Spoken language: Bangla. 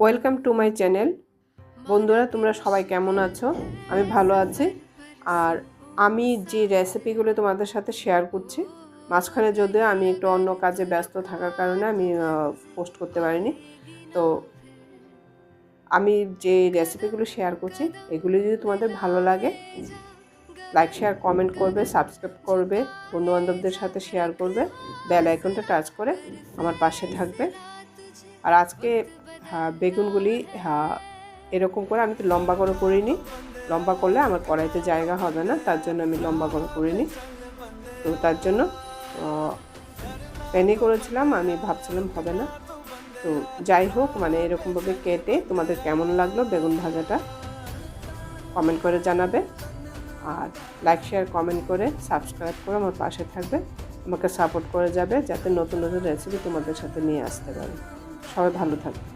Welcome to my channel. বন্ধুরা, তোমরা সবাই কেমন আছো? আমি ভালো আছি। আর আমি যে রেসিপিগুলো তোমাদের সাথে শেয়ার করছি, মাঝখানে যদিও আমি একটু অন্য কাজে ব্যস্ত থাকার কারণে আমি পোস্ট করতে পারিনি। তো আমি যে রেসিপিগুলো শেয়ার করছি এগুলি যদি তোমাদের ভালো লাগে, লাইক শেয়ার কমেন্ট করবে, সাবস্ক্রাইব করবে, বন্ধুবান্ধবদের সাথে শেয়ার করবে, বেল আইকনটা টাচ করে আমার পাশে থাকবে। আর আজকে বেগুনগুলি এরকম করে আমি তো লম্বা করে করিনি, লম্বা করলে আমার কড়াইতে জায়গা হবে না, তার জন্য আমি লম্বা করে করিনি। তো তার জন্য প্যানে করেছিলাম, আমি ভাবছিলাম হবে না। তো যাই হোক, মানে এরকমভাবে কেটে তোমাদের কেমন লাগলো বেগুন ভাজাটা কমেন্ট করে জানাবে। আর লাইক শেয়ার কমেন্ট করে সাবস্ক্রাইব করে আমার পাশে থাকবে, আমাকে সাপোর্ট করে যাবে যাতে নতুন নতুন রেসিপি তোমাদের সাথে নিয়ে আসতে পারি। সবাই ভালো থাকবে।